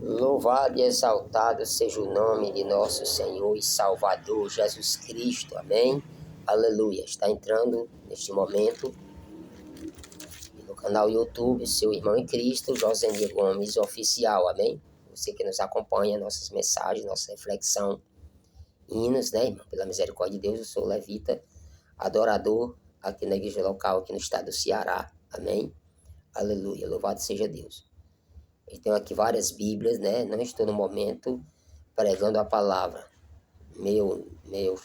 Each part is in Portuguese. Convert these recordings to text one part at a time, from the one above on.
Louvado e exaltado seja o nome de nosso Senhor e Salvador Jesus Cristo. Amém? Aleluia. Está entrando neste momento no canal YouTube, seu irmão em Cristo, Josenir Gomes Oficial. Amém? Você que nos acompanha, nossas mensagens, nossa reflexão, hinos, né, irmão? Pela misericórdia de Deus, eu sou levita, adorador aqui na igreja local, aqui no estado do Ceará. Amém? Aleluia. Louvado seja Deus. Eu tenho aqui várias Bíblias, né? Não estou no momento pregando a palavra. Meu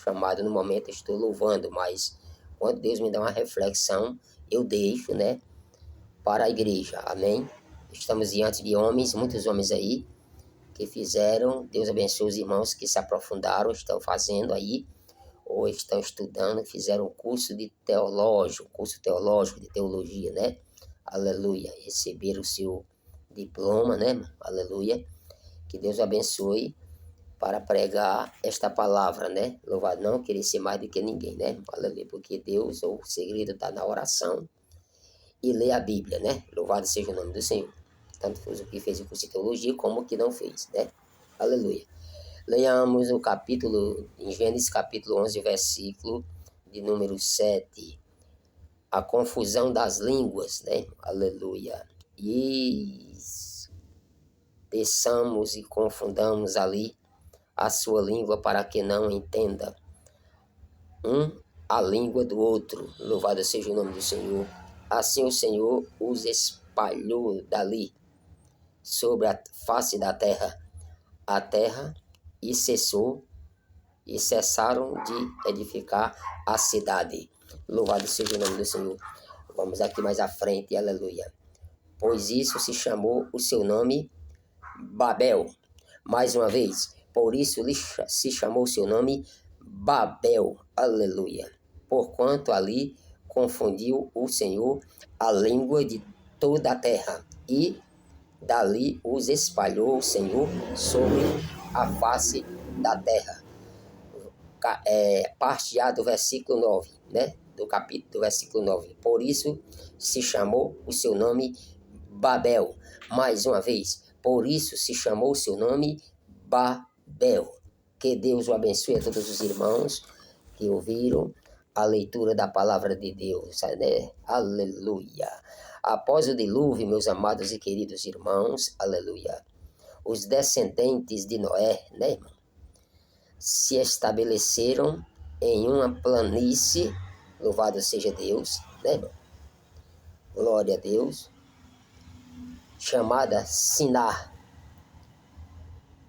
chamado no momento estou louvando, mas quando Deus me dá uma reflexão, eu deixo, né? Para a igreja. Amém? Estamos diante de homens, muitos homens aí, que fizeram. Deus abençoe os irmãos que se aprofundaram, estão fazendo aí, ou estão estudando, fizeram um curso teológico de teologia, né? Aleluia. Receberam o seu diploma, né? Aleluia. Que Deus abençoe para pregar esta palavra, né? Louvado, não querer ser mais do que ninguém, né? Aleluia. Porque Deus, o segredo está na oração e ler a Bíblia, né? Louvado seja o nome do Senhor. Tanto fez o que fez o curso de teologia como o que não fez, né? Aleluia. Leiamos o capítulo, em Gênesis capítulo 11, versículo de número 7. A confusão das línguas, né? Aleluia. E desçamos e confundamos ali a sua língua para que não entenda a língua do outro. Louvado seja o nome do Senhor. Assim o Senhor os espalhou dali sobre a face da terra. A terra e cessaram de edificar a cidade. Louvado seja o nome do Senhor. Vamos aqui mais à frente, aleluia. Pois isso se chamou o seu nome Babel. Mais uma vez, por isso se chamou o seu nome Babel, aleluia. Porquanto ali confundiu o Senhor a língua de toda a terra, e dali os espalhou o Senhor sobre a face da terra. Parte A do versículo 9, né? Do versículo 9. Por isso se chamou o seu nome Babel. Mais uma vez, por isso se chamou o seu nome Babel. Que Deus o abençoe a todos os irmãos que ouviram a leitura da palavra de Deus, né? Aleluia. Após o dilúvio, meus amados e queridos irmãos, aleluia, os descendentes de Noé, né, irmão, se estabeleceram em uma planície, louvado seja Deus, né, irmão? Glória a Deus, chamada Sinar,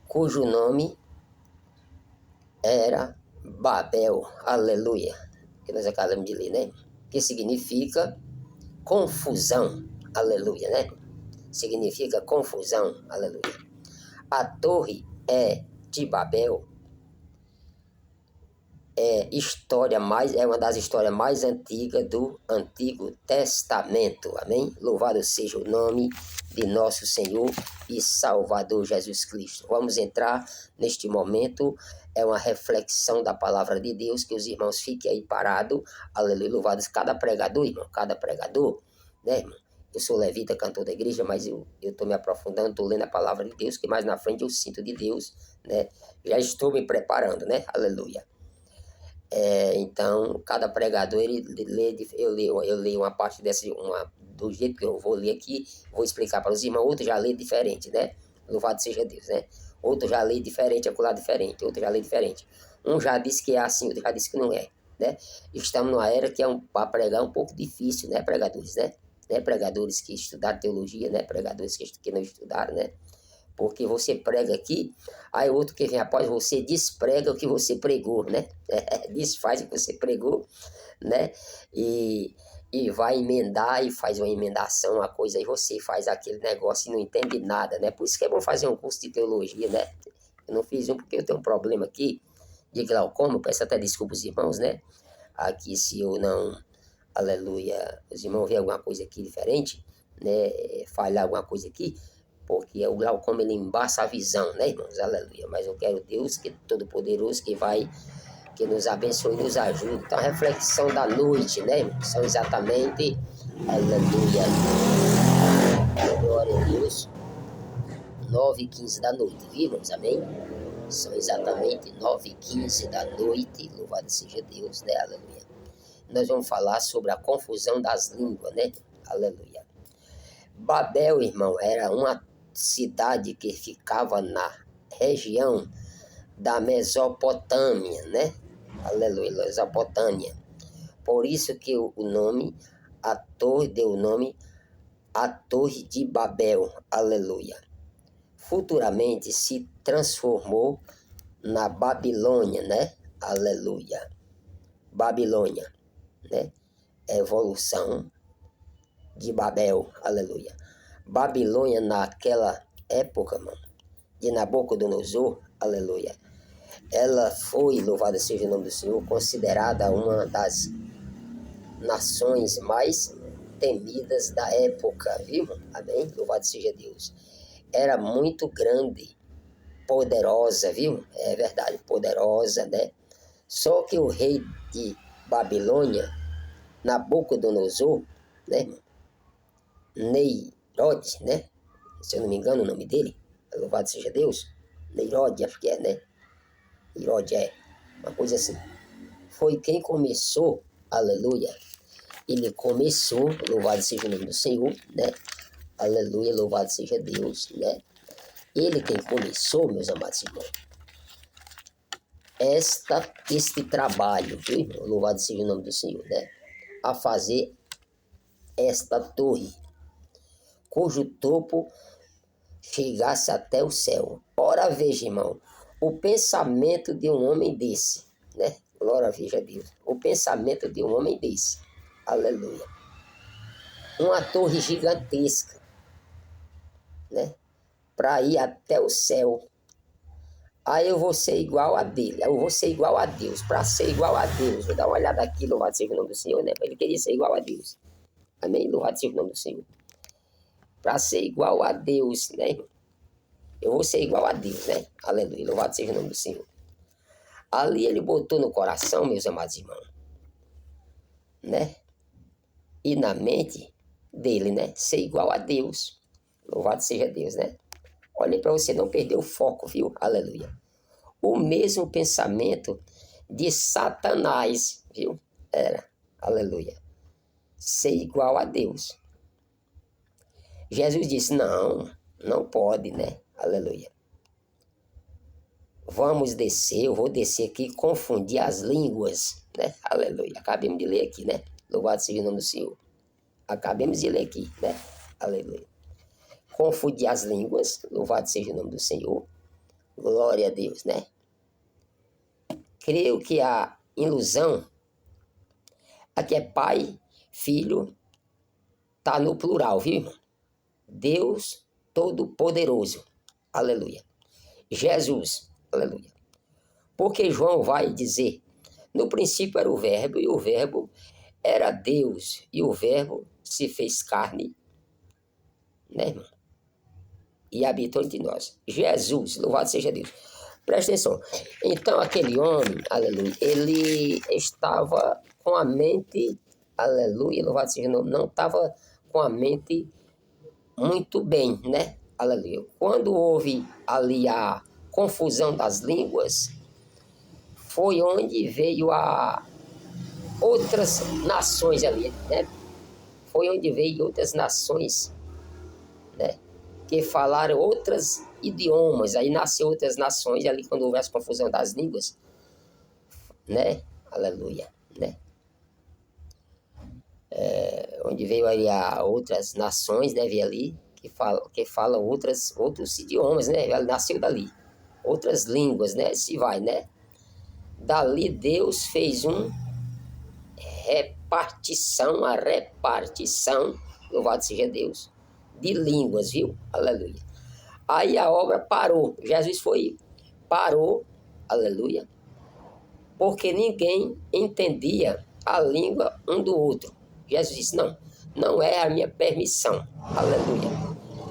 cujo nome era Babel, aleluia, que nós acabamos de ler, né? Que significa confusão, aleluia, né? Significa confusão, aleluia. A torre de Babel é uma das histórias mais antigas do Antigo Testamento, amém? Louvado seja o nome de nosso Senhor e Salvador Jesus Cristo. Vamos entrar neste momento, é uma reflexão da palavra de Deus, que os irmãos fiquem aí parados, aleluia, louvados, cada pregador, irmão, né, irmão? Eu sou levita, cantor da igreja, mas eu estou me aprofundando, estou lendo a palavra de Deus, que mais na frente eu sinto de Deus, né? Já estou me preparando, né? Aleluia. Então, cada pregador, ele lê, eu leio uma parte do jeito que eu vou ler aqui, vou explicar para os irmãos, outro já lê diferente, né? Louvado seja Deus, né? Outro já lê diferente, acolá diferente, outro já lê diferente. Um já disse que é assim, outro já disse que não é, né? Estamos numa era que para pregar um pouco difícil, né, pregadores, né? Pregadores que estudaram teologia, né? Pregadores que não estudaram, né? Porque você prega aqui, aí outro que vem após você desprega o que você pregou, né? Desfaz o que você pregou, né? E vai emendar e faz uma emendação, uma coisa, e você faz aquele negócio e não entende nada, né? Por isso que é bom fazer um curso de teologia, né? Eu não fiz um porque eu tenho um problema aqui de glaucoma, eu peço até desculpa aos irmãos, né? Aqui se eu não, aleluia, os irmãos veem alguma coisa aqui diferente, né? Falhar alguma coisa aqui, porque o glaucoma ele embaça a visão, né, irmãos? Aleluia. Mas eu quero Deus, que é todo-poderoso, que nos abençoe e nos ajude. Então, a reflexão da noite, né, irmãos? São exatamente, aleluia, glória a Deus, 9h15 da noite, viu, irmãos? Amém? São exatamente 9h15 da noite, louvado seja Deus, né? Aleluia. Nós vamos falar sobre a confusão das línguas, né? Aleluia. Babel, irmão, era uma cidade que ficava na região da Mesopotâmia, né? Aleluia, Mesopotâmia. Por isso que o nome, a torre deu o nome a Torre de Babel, aleluia. Futuramente se transformou na Babilônia, né? Aleluia. Babilônia, né? Evolução de Babel, aleluia. Babilônia naquela época, mano, de Nabucodonosor, aleluia. Ela foi, louvado seja o nome do Senhor, considerada uma das nações mais temidas da época, viu? Amém? Louvado seja Deus. Era muito grande, poderosa, viu? É verdade, poderosa, né? Só que o rei de Babilônia, Nabucodonosor, né? Neirode, né? Se eu não me engano o nome dele, louvado seja Deus. Neirode, acho que é, né? Neirode é, uma coisa assim. Foi quem começou, aleluia. Ele começou, louvado seja o nome do Senhor, né? Aleluia, louvado seja Deus, né? Ele quem começou, meus amados irmãos, este trabalho, viu? Louvado seja o nome do Senhor, né? A fazer esta torre, cujo topo chegasse até o céu. Ora, veja, irmão, o pensamento de um homem desse, né? Glória veja a Deus. O pensamento de um homem desse. Aleluia. Uma torre gigantesca, né? Para ir até o céu. Aí eu vou ser igual a dele, eu vou ser igual a Deus. Para ser igual a Deus, vou dar uma olhada aqui, louvado seja o nome do Senhor, né? Ele queria ser igual a Deus. Amém? Louvado seja o nome do Senhor. Para ser igual a Deus, né, irmão? Eu vou ser igual a Deus, né? Aleluia, louvado seja o nome do Senhor. Ali ele botou no coração, meus amados irmãos, né? E na mente dele, né? Ser igual a Deus. Louvado seja Deus, né? Olha para você não perder o foco, viu? Aleluia. O mesmo pensamento de Satanás, viu? Era, aleluia. Ser igual a Deus. Jesus disse, não pode, né? Aleluia. Vamos descer, eu vou descer aqui e confundir as línguas, né? Aleluia. Acabemos de ler aqui, né? Louvado seja o nome do Senhor. Acabemos de ler aqui, né? Aleluia. Confundir as línguas, louvado seja o nome do Senhor. Glória a Deus, né? Creio que a ilusão, aqui é Pai, Filho, tá no plural, viu, irmão? Deus Todo-Poderoso, aleluia. Jesus, aleluia. Porque João vai dizer, no princípio era o verbo, e o verbo era Deus, e o verbo se fez carne, né, irmão? E habitou entre nós. Jesus, louvado seja Deus. Presta atenção. Então, aquele homem, aleluia, ele estava com a mente, aleluia, louvado seja o nome, não estava com a mente muito bem, né? Aleluia. Quando houve ali a confusão das línguas, foi onde veio a outras nações ali, né? Foi onde veio outras nações, né? Que falaram outros idiomas, aí nasceu outras nações ali quando houve essa confusão das línguas, né? Aleluia, né? Onde veio aí a outras nações, né? Veio ali que falam outros idiomas, né? Nasceu dali, outras línguas, né? Se vai, né? Dali Deus fez a repartição, louvado seja Deus, de línguas, viu? Aleluia. Aí a obra parou, parou, aleluia, porque ninguém entendia a língua um do outro. Jesus disse, não é a minha permissão, aleluia.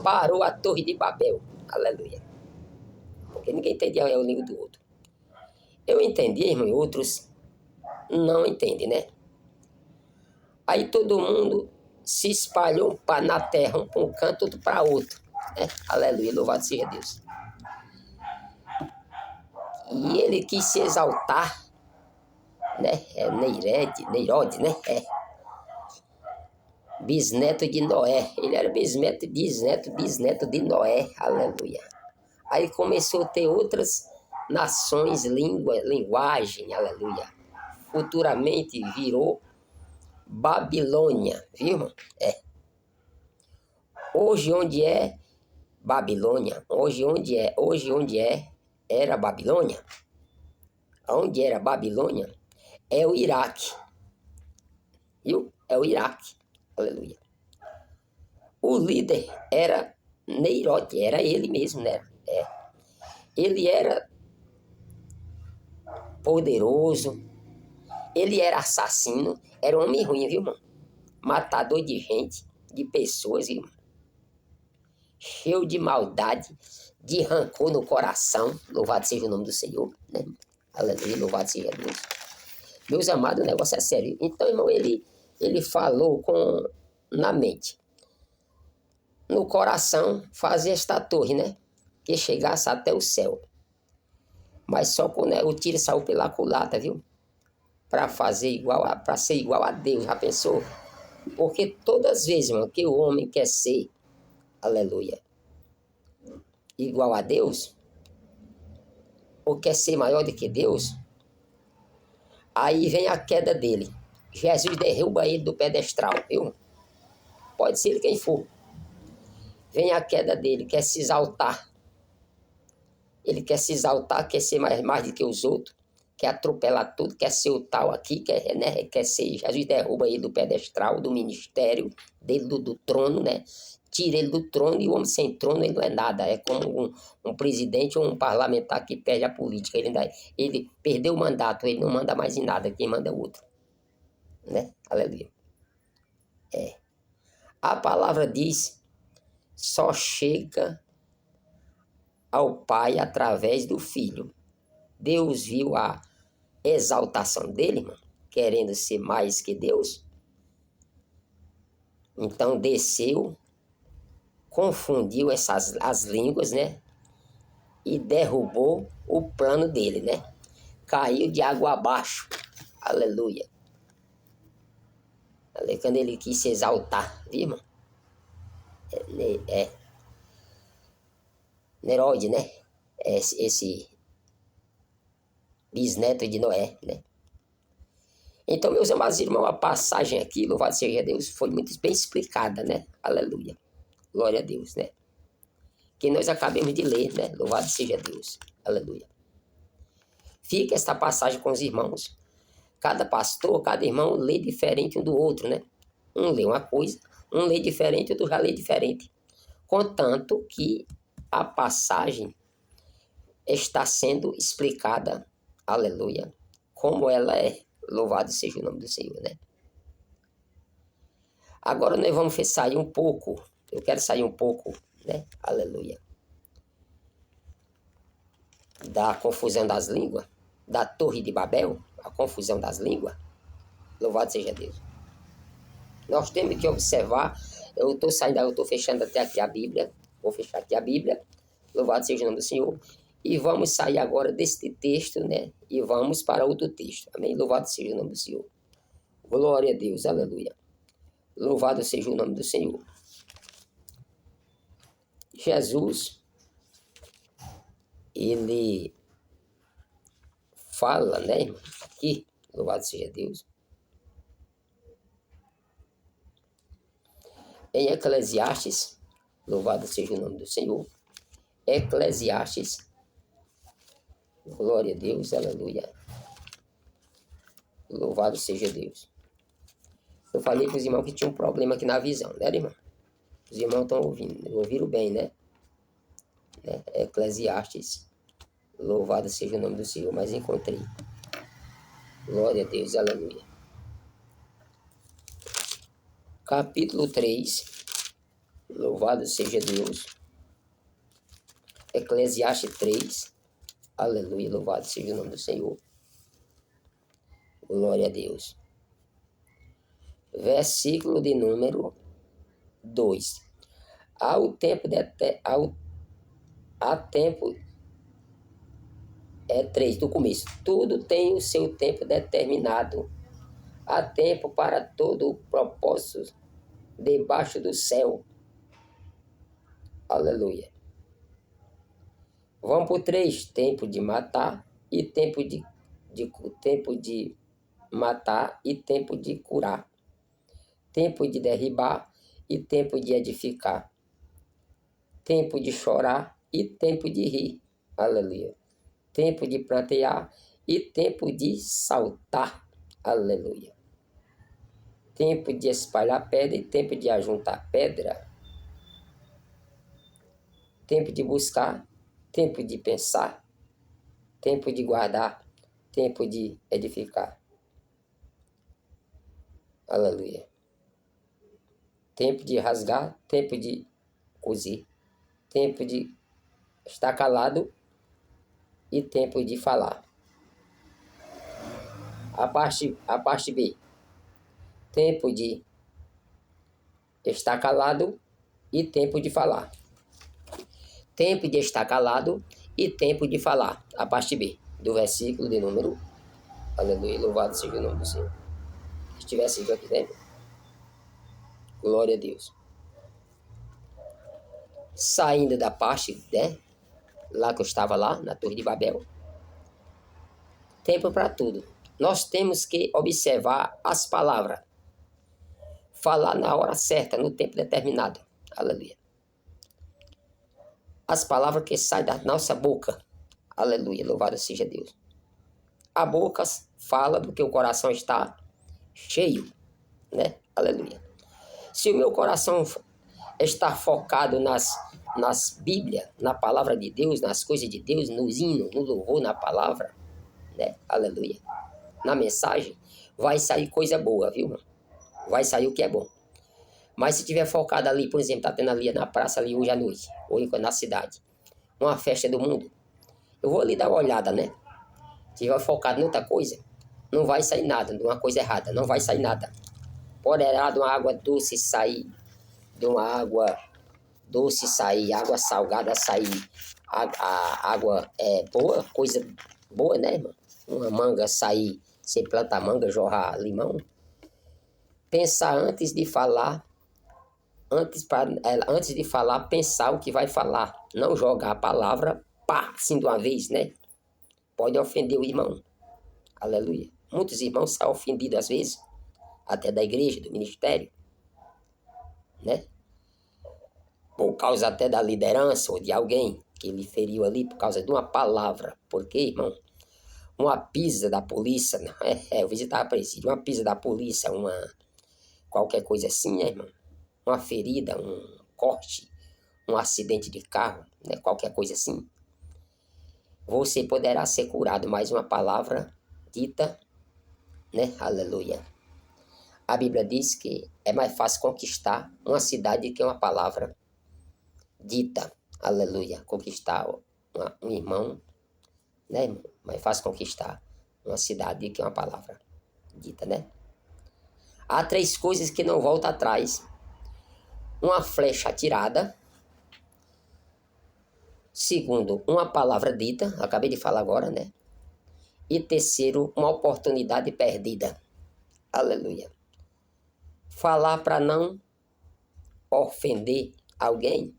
Parou a torre de Babel, aleluia, porque ninguém entendia a língua do outro. Eu entendi, irmão, e outros não entendem, né? Aí todo mundo se espalhou na terra, um para um canto, outro para outro. Aleluia, louvado seja Deus. E ele quis se exaltar, né? Neirode, né? Bisneto de Noé. Ele era bisneto de Noé. Aleluia. Aí começou a ter outras nações, linguagem, aleluia. Futuramente virou Babilônia, viu, irmão? Hoje onde é Babilônia? Hoje onde era Babilônia? Onde era Babilônia? É o Iraque, viu? É o Iraque, aleluia. O líder era Neirote, era ele mesmo, né? Ele era poderoso, ele era assassino, era um homem ruim, viu, irmão? Matador de gente, de pessoas, viu, irmão? Cheio de maldade, de rancor no coração. Louvado seja o nome do Senhor, né? Aleluia, louvado seja Deus. Meus amados, o negócio é sério. Então, irmão, ele falou na mente. No coração fazia esta torre, né? Que chegasse até o céu. Mas só quando o tiro saiu pela culata, viu? Para ser igual a Deus, já pensou? Porque todas as vezes, irmão, que o homem quer ser, aleluia, igual a Deus, ou quer ser maior do que Deus, aí vem a queda dele. Jesus derruba ele do pedestral, viu? Pode ser quem for. Vem a queda dele, quer se exaltar. Ele quer se exaltar, quer ser mais do que os outros, quer atropelar tudo, quer ser o tal aqui, quer ser. Jesus derruba ele do pedestral, do ministério, dele do trono, né? Tira ele do trono, e o homem sem trono ele não é nada. É como um presidente ou um parlamentar que perde a política. Ele perdeu o mandato, ele não manda mais em nada, quem manda é o outro. Né? Aleluia. A palavra diz, só chega ao Pai através do Filho. Deus viu a exaltação dele, irmão, querendo ser mais que Deus. Então desceu, confundiu as línguas, né? E derrubou o plano dele, né? Caiu de água abaixo. Aleluia. Quando ele quis se exaltar, viu, irmão? Neroide, né? Esse bisneto de Noé, né? Então, meus amados irmãos, a passagem aqui, louvado seja Deus, foi muito bem explicada, né? Aleluia. Glória a Deus, né? Que nós acabamos de ler, né? Louvado seja Deus. Aleluia. Fica esta passagem com os irmãos. Cada pastor, cada irmão lê diferente um do outro, né? Um lê uma coisa, um lê diferente, outro já lê diferente. Contanto que a passagem está sendo explicada, aleluia, como ela é. Louvado seja o nome do Senhor, né? Agora nós vamos sair um pouco, eu quero sair um pouco, né? Aleluia. Da confusão das línguas, da Torre de Babel, a confusão das línguas. Louvado seja Deus. Nós temos que observar, eu estou fechando até aqui a Bíblia, vou fechar aqui a Bíblia, louvado seja o nome do Senhor, e vamos sair agora deste texto, né? E vamos para outro texto, amém? Louvado seja o nome do Senhor. Glória a Deus, aleluia. Louvado seja o nome do Senhor. Jesus, ele fala, né? Aqui, louvado seja Deus. Em Eclesiastes, louvado seja o nome do Senhor. Eclesiastes, glória a Deus, aleluia. Louvado seja Deus. Eu falei para os irmãos que tinha um problema aqui na visão, né, irmão? Os irmãos estão ouvindo, ouviram bem, né? Eclesiastes, louvado seja o nome do Senhor, mas encontrei. Glória a Deus, aleluia. Capítulo 3, louvado seja Deus. Eclesiastes 3, aleluia, louvado seja o nome do Senhor. Glória a Deus. Versículo de número 2. Há tempo é 3 do começo. Tudo tem o seu tempo determinado. Há tempo para todo o propósito debaixo do céu. Aleluia. Vamos por 3. Tempo de matar e tempo de matar e tempo de curar. Tempo de derribar e tempo de edificar. Tempo de chorar e tempo de rir. Aleluia. Tempo de plantear e tempo de saltar. Aleluia. Tempo de espalhar pedra e tempo de ajuntar pedra. Tempo de buscar, tempo de pensar, tempo de guardar, tempo de edificar. Aleluia. Tempo de rasgar, tempo de cozer, tempo de estar calado e tempo de falar. A parte B. Tempo de estar calado e tempo de falar. Tempo de estar calado e tempo de falar. A parte B do versículo de número. Aleluia, louvado seja o nome do Senhor. Se tivesse ido aqui dentro. Glória a Deus. Saindo da parte, né? Lá que eu estava lá, na Torre de Babel. Tempo para tudo. Nós temos que observar as palavras. Falar na hora certa, no tempo determinado. Aleluia. As palavras que saem da nossa boca. Aleluia, louvado seja Deus. A boca fala do que o coração está cheio, né? Aleluia. Se o meu coração está focado nas Bíblias, na palavra de Deus, nas coisas de Deus, nos hinos, no louvor, na palavra, né? Aleluia. Na mensagem, vai sair coisa boa, viu, irmão? Vai sair o que é bom. Mas se tiver focado ali, por exemplo, tá tendo ali na praça ali hoje à noite, ou na cidade, uma festa do mundo, eu vou ali dar uma olhada, né? Se tiver focado em outra coisa, não vai sair nada, de uma coisa errada, não vai sair nada. Poderá de uma água doce sair, de uma água doce sair, água salgada sair, a água é boa, coisa boa, né, irmão? Uma manga sair, você planta manga, jorrar limão. Pensar antes de falar, antes de falar, pensar o que vai falar. Não jogar a palavra, pá, assim de uma vez, né? Pode ofender o irmão. Aleluia. Muitos irmãos são ofendidos às vezes, até da igreja, do ministério, né? Por causa até da liderança ou de alguém que lhe feriu ali por causa de uma palavra. Porque, irmão, uma pisa da polícia, eu visitava presídio, uma pisa da polícia, qualquer coisa assim, né, irmão? Uma ferida, um corte, um acidente de carro, né, qualquer coisa assim. Você poderá ser curado, mas uma palavra dita, né, aleluia. A Bíblia diz que é mais fácil conquistar uma cidade que uma palavra dita, aleluia. Conquistar um irmão, né, irmão? Mais fácil conquistar uma cidade que uma palavra dita, né? Há 3 coisas que não voltam atrás. Uma flecha atirada. Segundo, uma palavra dita, acabei de falar agora, né? E terceiro, uma oportunidade perdida. Aleluia. Falar para não ofender alguém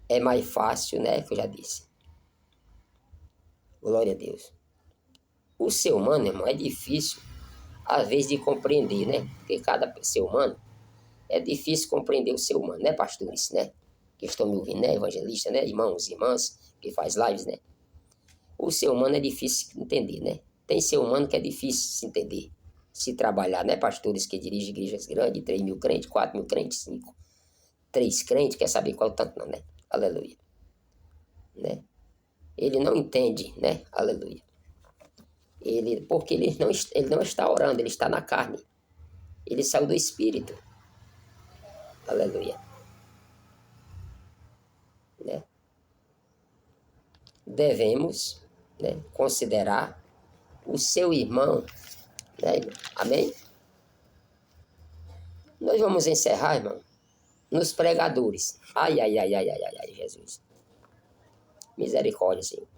é mais fácil, né? Que eu já disse. Glória a Deus. O ser humano, irmão, é difícil, às vezes, de compreender, né? Porque cada ser humano é difícil compreender o ser humano, né, pastores, né? Que estão me ouvindo, né? Evangelistas, né? Irmãos, irmãs, que faz lives, né? O ser humano é difícil de entender, né? Tem ser humano que é difícil de se entender, se trabalhar, né? Pastores que dirigem igrejas grandes, 3.000 crentes, 4.000 crentes, 5, 3 crentes, quer saber qual tanto não, né? Aleluia. Né? Ele não entende, né? Aleluia. Porque ele não está orando, ele está na carne. Ele saiu do Espírito. Aleluia. Né? Devemos, né, considerar o seu irmão, né, irmão? Amém? Nós vamos encerrar, irmão. nos pregadores. Ai, ai, ai, ai, ai, ai, ai, Jesus. Misericórdia, Senhor.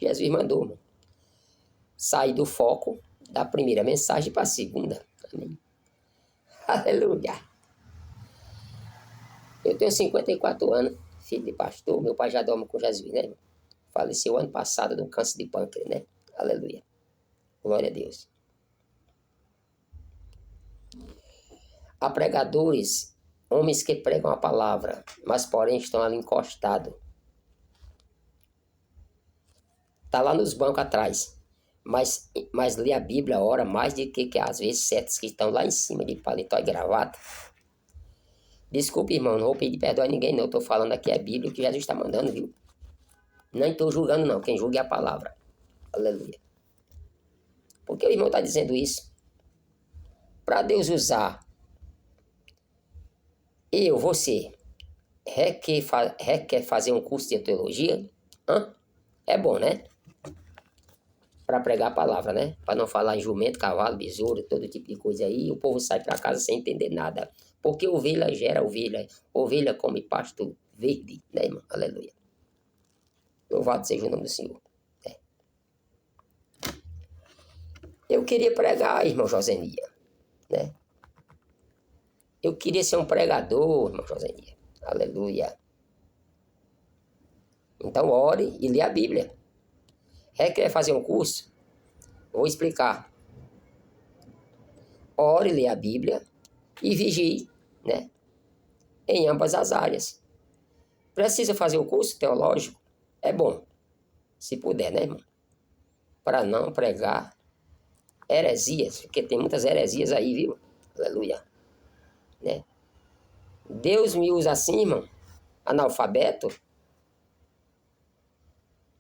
Jesus mandou, irmão, sair do foco da primeira mensagem para a segunda. Amém. Aleluia. Eu tenho 54 anos, filho de pastor. Meu pai já dorme com Jesus, né, irmão? Faleceu ano passado do câncer de pâncreas, né? Aleluia. Glória a Deus. Há pregadores, homens que pregam a palavra, mas porém estão ali encostados. Está lá nos bancos atrás. Mas lê a Bíblia, ora mais do que às vezes certos que estão lá em cima de paletó e gravata. Desculpe, irmão, não vou pedir perdão a ninguém, não. Estou falando aqui a Bíblia que Jesus está mandando, viu? Não estou julgando, não. Quem julga é a palavra. Aleluia. Porque o irmão está dizendo isso? Para Deus usar você, requer fazer um curso de teologia? É bom, né? Para pregar a palavra, né? Para não falar em jumento, cavalo, besouro, todo tipo de coisa aí. O povo sai para casa sem entender nada. Porque ovelha gera ovelha. Ovelha come pasto verde, né, irmão? Aleluia. Louvado seja o nome do Senhor. É. Eu queria pregar, irmão Josenia, né? Eu queria ser um pregador, irmão Josenia. Aleluia. Então ore e lê a Bíblia. Quer fazer um curso? Vou explicar. Ore, lê a Bíblia e vigie, né? Em ambas as áreas. Precisa fazer o curso teológico? É bom, se puder, né, irmão? Para não pregar heresias, porque tem muitas heresias aí, viu? Aleluia. Né? Deus me usa assim, irmão, analfabeto,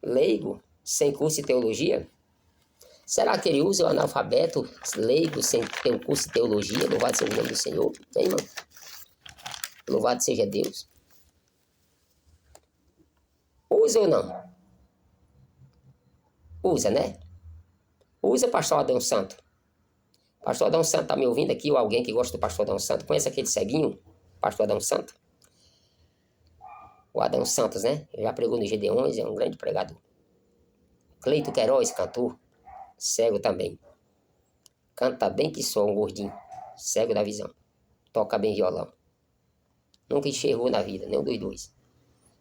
leigo, sem curso de teologia. Será que ele usa o analfabeto, leigo, sem ter um curso de teologia? Louvado seja o nome do Senhor, né, irmão? Louvado seja Deus. Usa ou não? Usa, né? Usa, pastor Adão Santo. Pastor Adão Santo, tá me ouvindo aqui? Ou alguém que gosta do pastor Adão Santo? Conhece aquele ceguinho? Pastor Adão Santo? O Adão Santos, né? Já pregou no Gedeões, é um grande pregador. Cleito Queiroz, cantor, cego também. Canta bem que só, um gordinho, cego da visão. Toca bem violão. Nunca enxergou na vida, nenhum dos dois.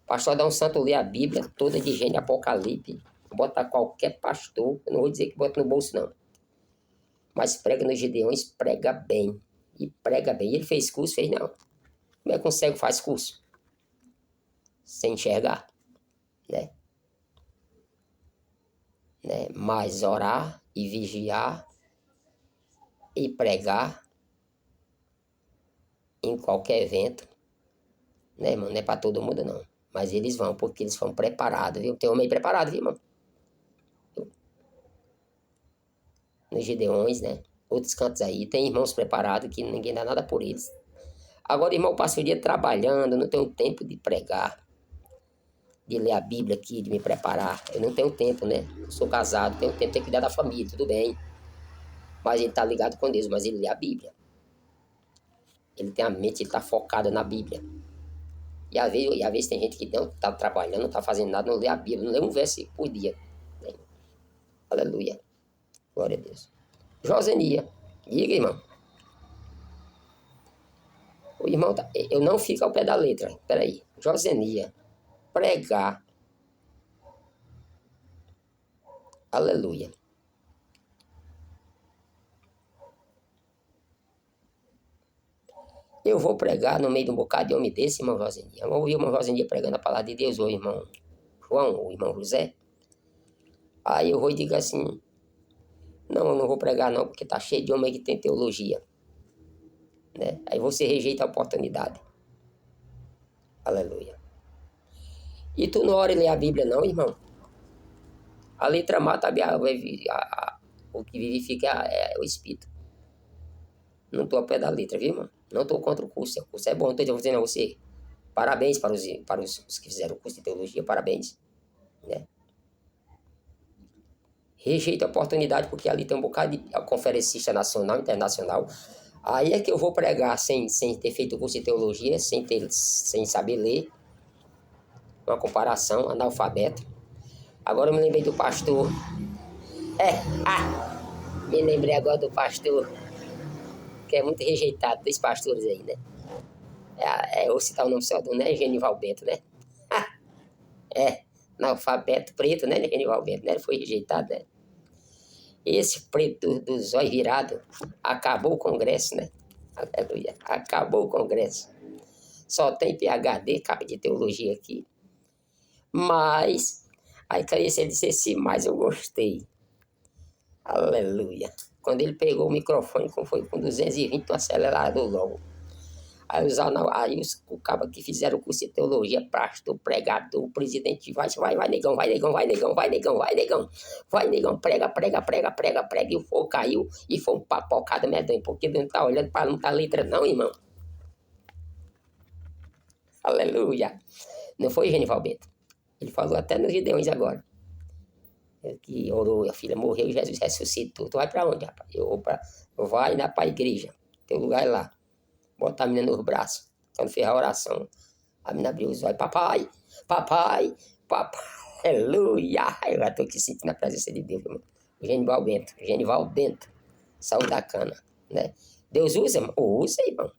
Pastor Adão Santo lê a Bíblia toda de Gênesis, Apocalipse. Bota qualquer pastor, eu não vou dizer que bota no bolso, não. Mas prega nos Gedeões, prega bem. E prega bem. E ele fez curso? Fez não. Como é que um cego faz curso? Sem enxergar, né? Mas orar e vigiar e pregar em qualquer evento, né, irmão? Não é para todo mundo, não. Mas eles vão, porque eles foram preparados, viu? Tem homem preparado, viu, irmão? Nos Gideões, né? Outros cantos aí. Tem irmãos preparados que ninguém dá nada por eles. Agora, irmão, eu passo o dia trabalhando, não tenho tempo de pregar, de ler a Bíblia aqui, de me preparar. Eu não tenho tempo, né? Eu sou casado, tenho tempo de cuidar da família, tudo bem. Mas ele está ligado com Deus, mas ele lê a Bíblia. Ele tem a mente, ele está focado na Bíblia. E às vezes tem gente que não está trabalhando, não está fazendo nada, não lê a Bíblia, não lê um verso por dia. Né? Aleluia. Glória a Deus. Josenia. Diga, irmão. O irmão, eu não fico ao pé da letra. Peraí. Josenia. Pregar. Aleluia. Eu vou pregar no meio de um bocado de homem desse, irmão Josenia. Vamos ouvir o irmão Josenia pregando a palavra de Deus, ou o irmão João, ou o irmão José. Aí eu vou e digo assim, não, eu não vou pregar não, porque tá cheio de homem que tem teologia. Né? Aí você rejeita a oportunidade. Aleluia. E tu não ora e lê a Bíblia não, irmão? A letra mata, o que vivifica é o Espírito. Não estou ao pé da letra, viu, irmão? Não estou contra o curso. O curso é bom, estou dizendo a você. Parabéns para os que fizeram o curso de teologia, parabéns. Né? Rejeita a oportunidade, porque ali tem um bocado de conferencista nacional, internacional. Aí é que eu vou pregar sem ter feito curso de teologia, sem saber ler, uma comparação, analfabeto. Agora eu me lembrei do pastor. Me lembrei agora do pastor, que é muito rejeitado, dos pastores aí, né? Eu vou citar o nome só do, né? Genival Bento, né? Analfabeto preto, né? Genival Bento, né? Ele foi rejeitado, né? Esse preto do zóio virado acabou o Congresso, né? Aleluia. Acabou o Congresso. Só tem PhD, capa de teologia aqui. Mas, aí Clarice ele disse assim, mas eu gostei. Aleluia. Quando ele pegou o microfone, foi com 220 no acelerador logo. Aí o cabo que fizeram o curso de teologia, pastor, pregador, o presidente, vai, negão, vai, negão, vai, negão, vai, negão, vai, negão, vai, negão, prega, e o fogo caiu, e foi um papocado medonho, porque não tá olhando para não tá letra não, irmão. Aleluia. Não foi Genival Bento. Ele falou até nos Gideões agora. Ele que orou, a filha morreu e Jesus ressuscitou. Tu vai para onde, rapaz? Vai para a igreja. Teu lugar é lá. Bota a menina nos braços. Quando fez a oração, a menina abriu os olhos. Papai, papai, papai. Aleluia. Eu já estou aqui sentindo a presença de Deus, irmão. Genival Bento. Saiu da cana, né? Deus usa, irmão? Usa, irmão.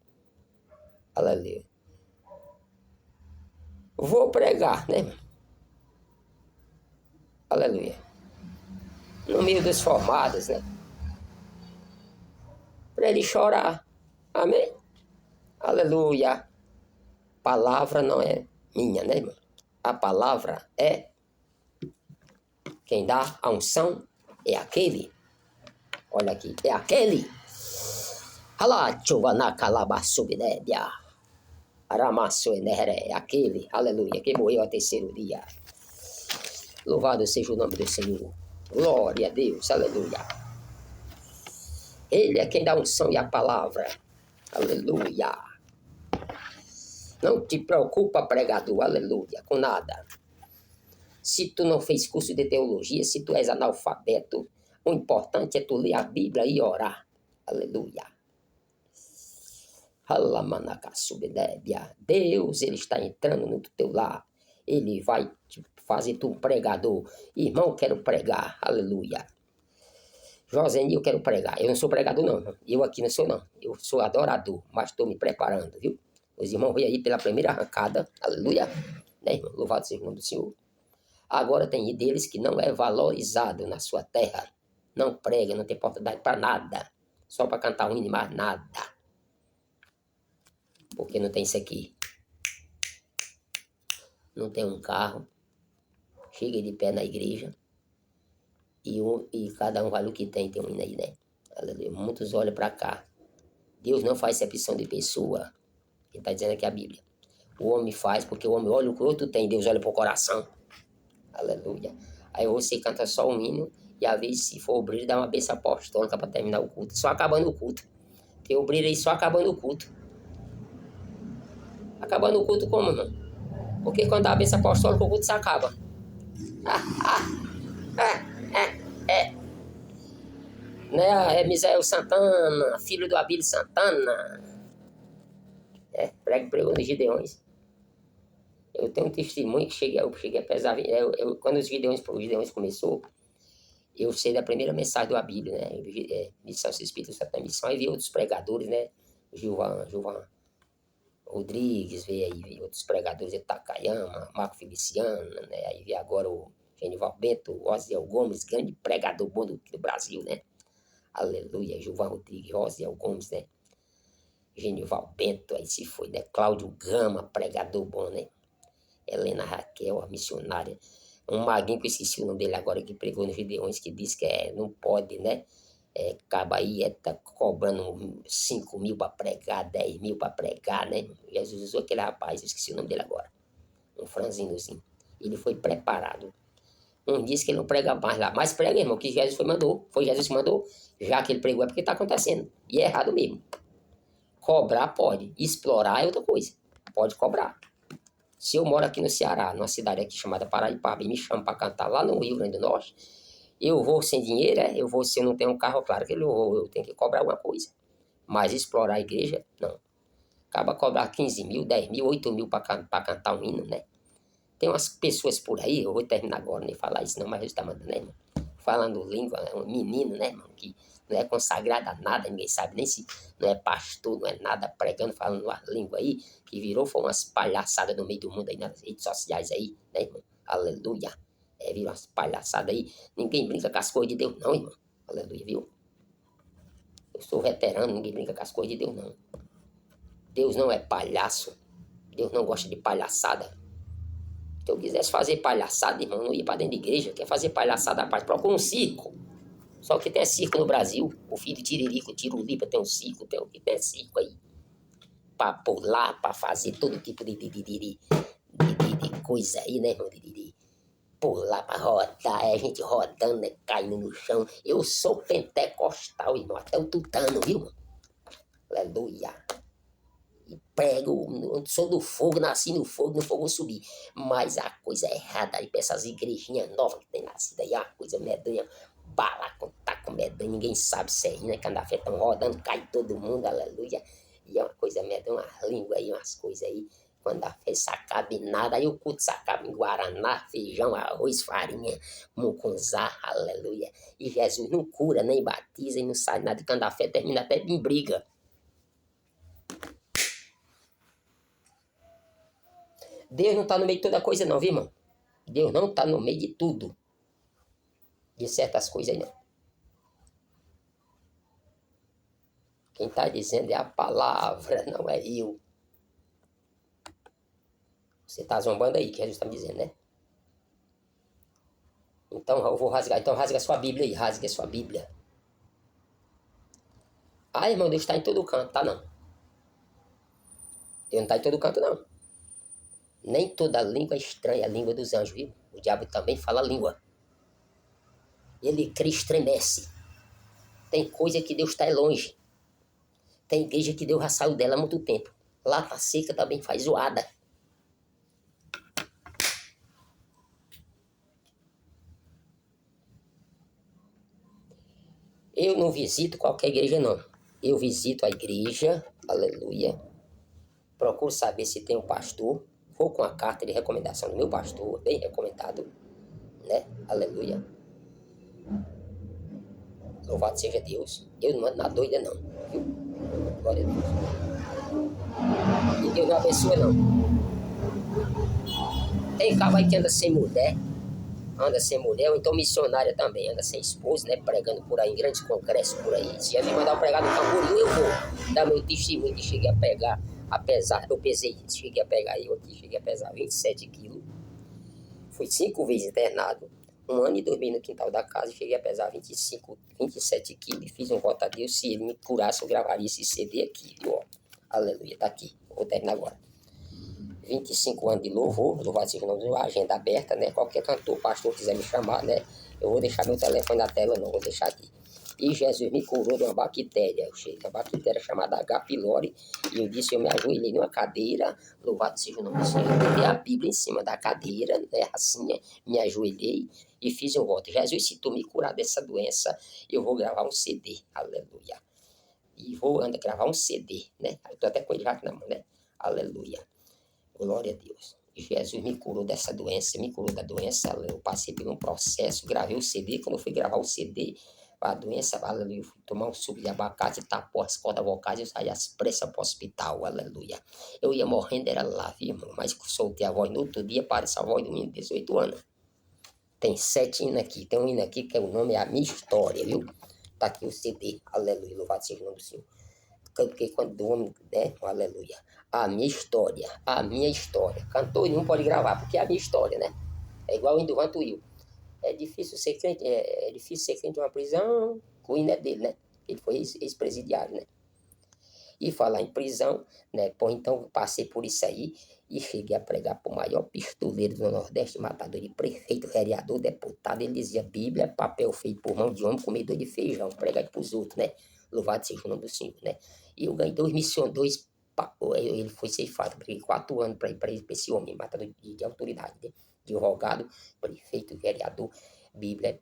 Aleluia. Vou pregar, né, irmão? Aleluia. No meio dos formados, né? Para ele chorar. Amém? Aleluia. Palavra não é minha, né, irmão? A palavra é quem dá a unção é aquele. Olha aqui, é aquele. É aquele, aleluia, que morreu ao terceiro dia. Louvado seja o nome do Senhor. Glória a Deus, aleluia. Ele é quem dá a unção e a palavra. Aleluia. Não te preocupa, pregador, aleluia, com nada. Se tu não fez curso de teologia, se tu és analfabeto, o importante é tu ler a Bíblia e orar. Aleluia. Deus, ele está entrando no teu lar. Ele vai te fazer tu um pregador. Irmão, quero pregar. Aleluia. Josenil, eu quero pregar. Eu não sou pregador, não. Eu aqui não sou, não. Eu sou adorador, mas estou me preparando, viu? Os irmãos veem aí pela primeira arrancada. Aleluia. Né, irmão? Louvado seja o nome do Senhor. Agora tem deles que não é valorizado na sua terra. Não prega, não tem oportunidade para nada. Só para cantar um hino e mais nada. Porque não tem isso aqui. Não tem um carro. Chega de pé na igreja. E cada um vale o que tem um hino aí, né? Aleluia. Muitos olham para cá. Deus não faz exceção de pessoa. Ele está dizendo aqui a Bíblia. O homem faz porque o homem olha o que o outro tem. Deus olha para o coração. Aleluia. Aí você canta só um hino e às vezes, se for obreiro, dá uma bênção apostólica para terminar o culto. Só acabando o culto. Tem obreiro aí só acabando o culto. Acabando o culto como, irmão? Porque quando dá a bênção apostólica, o culto se acaba. Né? É Misael Santana, filho do Abílio Santana. Pregou nos Gideões. Eu tenho um testemunho que eu cheguei a pesar. Quando os Gideões começou, eu sei da primeira mensagem do Abílio, né? Missão se Espírito Santo na missão. Aí vi outros pregadores, né? Gilvan Rodrigues, veio aí outros pregadores, Takayama, Marco Feliciano, né? Aí vi agora o Genival Bento, Osiel Gomes, grande pregador bom do Brasil, né? Aleluia, Gilvan Rodrigues, Osiel Gomes, né? Genival Bento, aí se foi, né? Cláudio Gama, pregador bom, né? Helena Raquel, a missionária. Um maguinho que eu esqueci o nome dele agora, que pregou nos Gideões, que disse que não pode, né? Acaba aí, tá cobrando 5 mil para pregar, 10 mil para pregar, né? Jesus usou aquele rapaz, eu esqueci o nome dele agora. Um franzinozinho. Ele foi preparado. Um disse que ele não prega mais lá. Mas prega, irmão, que Jesus mandou. Foi Jesus que mandou. Já que ele pregou é porque está acontecendo. E é errado mesmo. Cobrar pode. Explorar é outra coisa. Pode cobrar. Se eu moro aqui no Ceará, numa cidade aqui chamada Paraipaba, e me chamam para cantar lá no Rio Grande do Norte, eu vou sem dinheiro, eu vou se eu não tenho um carro, claro que eu tenho que cobrar alguma coisa. Mas explorar a igreja, não. Acaba cobrar 15 mil, 10 mil, 8 mil para cantar um hino, né? Tem umas pessoas por aí, eu vou terminar agora, nem falar isso não, mas eu está mandando, né, irmão? Falando língua, um menino, né, irmão, que não é consagrado a nada, ninguém sabe nem se não é pastor, não é nada, pregando, falando uma língua aí, que virou, foi umas palhaçadas no meio do mundo aí, nas redes sociais aí, né, irmão? Aleluia. Virou umas palhaçadas aí, ninguém brinca com as coisas de Deus não, irmão. Aleluia, viu? Eu sou veterano, ninguém brinca com as coisas de Deus não. Deus não é palhaço, Deus não gosta de palhaçada. Se eu quisesse fazer palhaçada, irmão, não ia para dentro de igreja. Quer fazer palhaçada, rapaz, procura um circo. Só que tem circo no Brasil. O filho de Tiririca, Tirulipa, tem um circo, tem circo aí. Para pular, para fazer todo tipo de coisa aí, né, irmão? De pular, para rodar, a gente rodando, né, caindo no chão. Eu sou pentecostal, irmão, até o tutano, viu, irmão? Aleluia. E prego, sou do fogo, nasci no fogo vou subir. Mas a coisa errada aí pra essas igrejinhas novas que tem nascido aí, a coisa medonha, bala com taco medonha, ninguém sabe se é né? Quando a fé tão rodando, cai todo mundo, aleluia. E é uma coisa medonha, umas línguas aí, umas coisas aí. Quando a fé sacaba em nada, aí o culto sacaba em guaraná, feijão, arroz, farinha, mucunzá, aleluia. E Jesus não cura, nem batiza e não sai nada. E quando a fé termina até em briga. Deus não está no meio de toda coisa não, viu, irmão? Deus não está no meio de tudo. De certas coisas aí, não. Quem está dizendo é a palavra, não é eu. Você está zombando aí, que Jesus está me dizendo, né? Então eu vou rasgar. Então rasga a sua Bíblia aí, rasga a sua Bíblia. Ah, irmão, Deus está em todo canto, tá não. Deus não está em todo canto, não. Nem toda língua é estranha, a língua dos anjos, viu? O diabo também fala língua. Ele crê, estremece. Tem coisa que Deus está longe. Tem igreja que Deus já saiu dela há muito tempo. Lata seca também faz zoada. Eu não visito qualquer igreja, não. Eu visito a igreja, aleluia. Procuro saber se tem um pastor. Vou com a carta de recomendação do meu pastor, bem recomendado, né? Aleluia. Louvado seja Deus. Eu não ando na doida, não. Viu? Glória a Deus. E Deus não abençoa, não. Tem cabo aí que anda sem mulher, ou então missionária também, anda sem esposa, né? Pregando por aí, em grandes congressos por aí. Se me mandar eu pregar no Camboriú, eu vou dar meu testemunho que cheguei a pegar, eu pesei, cheguei a pegar eu aqui, cheguei a pesar 27 quilos. Fui 5 vezes internado, 1 ano e dormi no quintal da casa, cheguei a pesar 27 quilos e fiz um voto a Deus, se ele me curasse, eu gravaria esse CD aqui, viu? Aleluia, tá aqui, vou terminar agora. 25 anos de louvor, louvado seja o nome do Senhor, agenda aberta, né? Qualquer cantor, pastor quiser me chamar, né? Eu vou deixar meu telefone na tela, não vou deixar aqui. E Jesus me curou de uma bactéria, uma bactéria chamada H. pylori, e eu disse, eu me ajoelhei numa cadeira, louvado seja o nome do Senhor, botei a Bíblia em cima da cadeira, né? Assim, me ajoelhei e fiz um voto. Jesus, se tu me curar dessa doença, eu vou gravar um CD, aleluia. E vou gravar um CD, né? Eu tô até com ele já aqui na mão, né? Aleluia. Glória a Deus. Jesus me curou dessa doença, me curou da doença. Eu passei por um processo, gravei o CD. Quando eu fui gravar o CD, a doença, aleluia, eu fui tomar um suco de abacate, tapou as cordas vocais, eu saí às pressas para o hospital, aleluia. Eu ia morrendo, era lá, viu, irmão? Mas soltei a voz no outro dia, parece a voz do menino de 18 anos. Tem 7 hinos aqui, tem um hino aqui que o nome é A Minha História, viu? Tá aqui o CD, aleluia, louvado seja o nome do Senhor. Porque quando o homem, né, aleluia, a minha história. Cantor não pode gravar, porque é a minha história, né? É igual o hino do Vantuil. É difícil ser crente, é difícil ser crente de uma prisão, o hino é dele, né? Ele foi ex-presidiário, né? E falar em prisão, né? Pô, então passei por isso aí e cheguei a pregar para o maior pistoleiro do Nordeste, matador de prefeito, vereador, deputado. Ele dizia, Bíblia é papel feito por mão de homem, comedor de feijão, pregar para os outros, né? Louvado seja o nome do Senhor, né? E eu ganhei 2 missionários, ele foi ceifado, peguei 4 anos para ir para esse homem, matador de autoridade, né? Advogado, prefeito, vereador, Bíblia,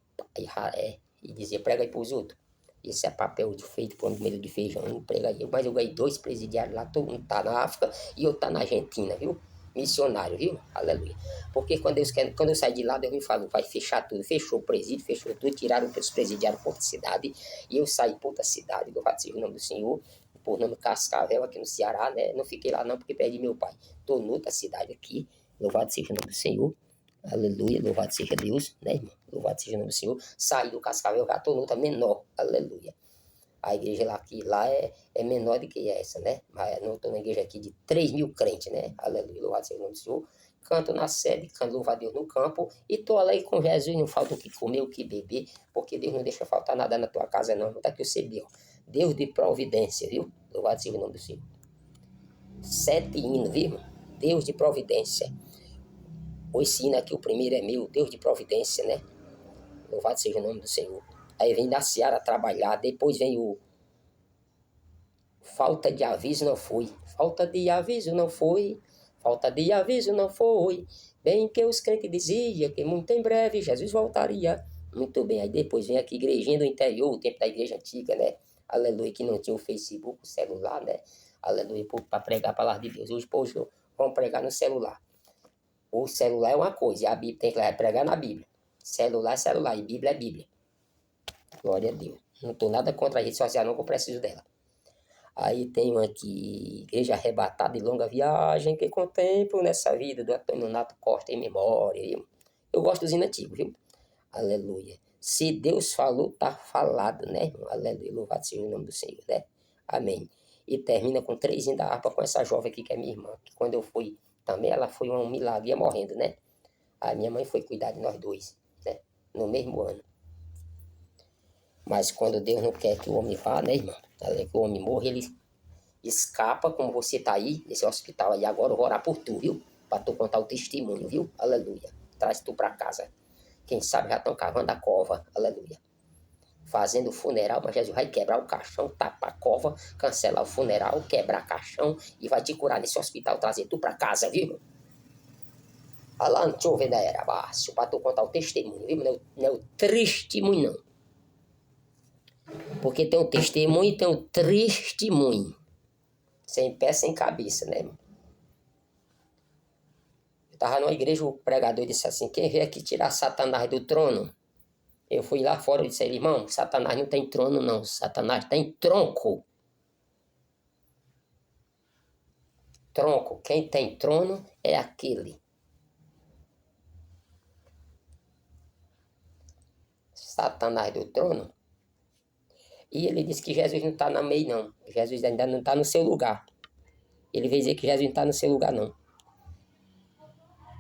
e dizia, prega aí para os outros. Esse é papel feito por meio de feijão, não prega aí. Mas eu ganhei 2 presidiários lá, todo mundo tá na África e eu tá na Argentina, viu? Missionário, viu? Aleluia. Porque quando eu saí de lá, Deus me falou, vai fechar tudo. Fechou o presídio, fechou tudo, tiraram os presidiários por outra cidade. E eu saí por outra cidade, louvado seja o nome do Senhor, por nome Cascavel, aqui no Ceará, né? Não fiquei lá não, porque perdi meu pai. Tô noutra cidade aqui, louvado seja o nome do Senhor. Aleluia, louvado seja Deus, né, irmão? Louvado seja o nome do Senhor. Saí do Cascavel, já estou noutra menor, aleluia. A igreja lá é menor do que essa, né? Mas não estou na igreja aqui de 3.000 crentes, né? Aleluia, louvado seja o nome do Senhor. Canto na sede, canto louva a Deus no campo. E estou ali com Jesus, não falta o que comer, o que beber, porque Deus não deixa faltar nada na tua casa, não. Tá aqui o CB, ó. Deus de providência, viu? Louvado seja o nome do Senhor. 7 hinos, viu, irmão? Deus de providência. Esse hino aqui, o primeiro é meu, Deus de providência, né? Louvado seja o nome do Senhor. Aí vem na seara trabalhar, depois vem o falta de aviso não foi. Falta de aviso não foi. Falta de aviso não foi. Bem que os crentes diziam que muito em breve Jesus voltaria. Muito bem, aí depois vem aqui igrejinha do interior, o tempo da igreja antiga, né? Aleluia, que não tinha o Facebook, o celular, né? Aleluia, para pregar a palavra de Deus. Hoje, poxa, vamos pregar no celular. O celular é uma coisa, e a Bíblia tem que pregar na Bíblia. Celular é celular, e Bíblia é Bíblia. Glória a Deus. Não estou nada contra a rede social, não, que eu preciso dela. Aí tem aqui, Igreja Arrebatada e Longa Viagem, que contemplo nessa vida do Antônio Nato Costa em memória. Viu? Eu gosto dos hinos antigos, viu? Aleluia. Se Deus falou, tá falado, né, irmão? Aleluia. Louvado seja o nome do Senhor, né? Amém. E termina com 3 hinos da harpa com essa jovem aqui, que é minha irmã. Que quando eu fui também, ela foi um milagre, ia morrendo, né? A minha mãe foi cuidar de nós dois, né? No mesmo ano. Mas quando Deus não quer que o homem vá, né, irmão? Que o homem morra, ele escapa, como você tá aí, nesse hospital aí agora, eu vou orar por tu, viu? Pra tu contar o testemunho, viu? Aleluia. Traz tu pra casa. Quem sabe já estão cavando a cova, aleluia. Fazendo o funeral, mas Jesus vai quebrar o caixão, tapa a cova, cancelar o funeral, quebrar caixão e vai te curar nesse hospital, trazer tu pra casa, viu, irmão? Alancho Venera, Bácio, para tu contar o testemunho, viu? Não é o testemunho, não. Porque tem o testemunho e tem o testemunho. Sem pé, sem cabeça, né, irmão? Eu tava numa igreja, o pregador disse assim, quem veio aqui tirar Satanás do trono? Eu fui lá fora e disse, irmão, Satanás não tem trono, não. Satanás tem tronco. Tronco. Quem tem trono é aquele. Satanás do trono. E ele disse que Jesus não está no meio, não. Jesus ainda não está no seu lugar. Ele veio dizer que Jesus não está no seu lugar, não.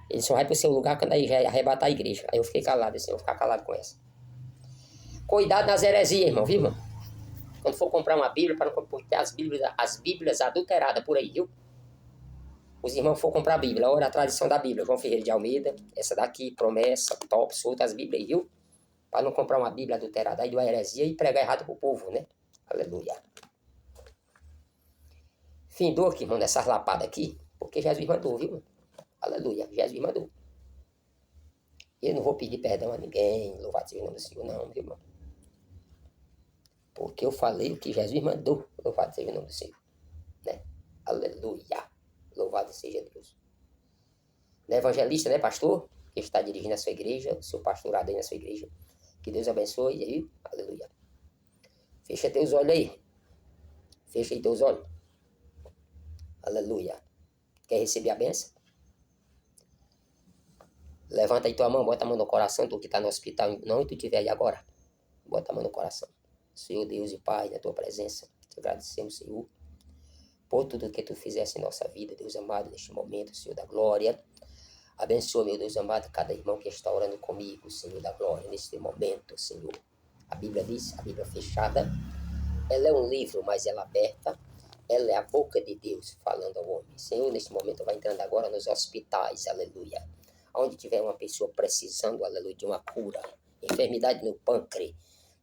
Ele só vai para o seu lugar quando aí já arrebatar a igreja. Aí eu fiquei calado, assim, eu vou ficar calado com essa. Cuidado nas heresias, irmão, viu, irmão? Quando for comprar uma Bíblia, para não ter as Bíblias adulteradas por aí, viu? Os irmãos for comprar a Bíblia, olha a tradição da Bíblia, João Ferreira de Almeida, essa daqui, Promessa, Top, outras Bíblias aí, viu? Para não comprar uma Bíblia adulterada aí de uma heresia e pregar errado pro povo, né? Aleluia. Findou aqui, irmão, nessas lapadas aqui, porque Jesus mandou, viu? Aleluia, Jesus mandou. Eu não vou pedir perdão a ninguém, louvado seja o nome do Senhor, não, viu, irmão? Porque eu falei o que Jesus mandou, louvado seja o nome do Senhor, né? Aleluia, louvado seja Deus. Não é evangelista, né, pastor? Que está dirigindo a sua igreja, o seu pastorado aí na sua igreja. Que Deus abençoe, viu? Aleluia. Fecha teus olhos aí. Fecha aí teus olhos. Aleluia. Quer receber a benção? Levanta aí tua mão, bota a mão no coração, tu que está no hospital, não tu estiver aí agora. Bota a mão no coração. Senhor Deus e Pai, na tua presença, te agradecemos, Senhor, por tudo que tu fizeste em nossa vida, Deus amado, neste momento, Senhor da glória. Abençoa, meu Deus amado, cada irmão que está orando comigo, Senhor da glória, neste momento, Senhor. A Bíblia diz, a Bíblia fechada, ela é um livro, mas ela aberta, ela é a boca de Deus falando ao homem. Senhor, neste momento vai entrando agora nos hospitais, aleluia. Onde tiver uma pessoa precisando, aleluia, de uma cura, enfermidade no pâncreas,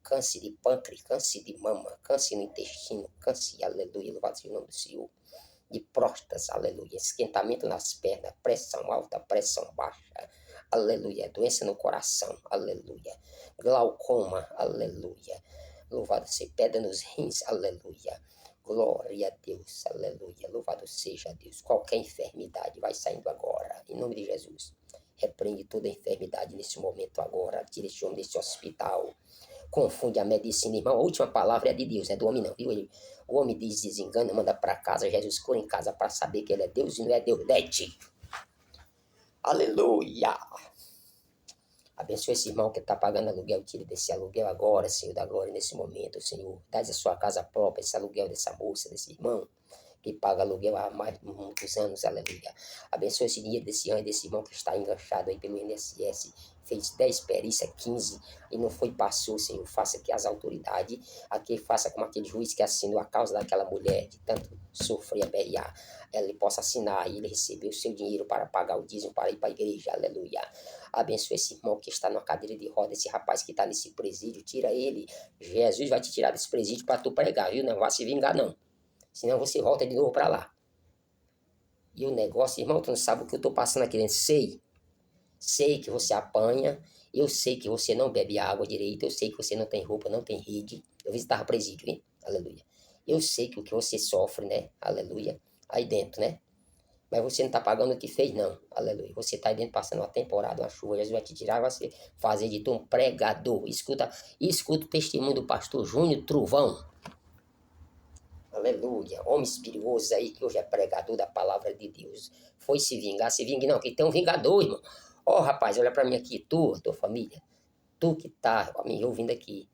câncer de pâncreas, câncer de mama, câncer no intestino, câncer, aleluia, louvado seja o nome do Senhor, de próstatas, aleluia, esquentamento nas pernas, pressão alta, pressão baixa, aleluia, doença no coração, aleluia, glaucoma, aleluia, Louvado seja, pedra nos rins, aleluia. Glória a Deus, aleluia. Louvado seja Deus. Qualquer enfermidade vai saindo agora, em nome de Jesus. Repreende toda enfermidade nesse momento agora. Tira esse homem desse hospital. Confunde a medicina, irmão. A última palavra é de Deus, não é do homem não, viu? O homem diz, desengana, manda para casa. Jesus cura em casa para saber que ele é Deus e não é Deus. Dete. Aleluia. Abençoe esse irmão que está pagando aluguel. Tire desse aluguel agora, Senhor da glória, nesse momento, Senhor. Dá a sua casa própria, esse aluguel dessa moça, desse irmão que paga aluguel há mais de muitos anos, aleluia. Abençoe esse dinheiro desse ano, desse irmão que está enganchado aí pelo INSS, fez 10 perícias, 15, e não foi, passou, Senhor. Faça que as autoridades, aqui faça como aquele juiz que assinou a causa daquela mulher, de tanto sofrer, aberrar, ele possa assinar e ele receber o seu dinheiro para pagar o dízimo, para ir para a igreja, aleluia. Abençoe esse irmão que está na cadeira de roda, esse rapaz que está nesse presídio, tira ele. Jesus vai te tirar desse presídio para tu pregar, viu? Não vai se vingar, não. Senão você volta de novo para lá. E o negócio, irmão, tu não sabe o que eu estou passando aqui dentro. Sei que você apanha. Eu sei que você não bebe água direito. Eu sei que você não tem roupa, não tem rede. Eu visitava presídio, hein? Aleluia. Eu sei que o que você sofre, né? Aleluia. Aí dentro, né? Mas você não está pagando o que fez, não. Aleluia. Você está aí dentro passando uma temporada, uma chuva. Jesus vai te tirar e vai fazer de tu um pregador. Escuta o testemunho do pastor Júnior Truvão. Aleluia, homem espirituoso aí que hoje é pregador da palavra de Deus. Foi se vingar, se vingue não, que tem um vingador, irmão. Ó, rapaz, olha pra mim aqui, tua família, tu que tá me ouvindo aqui,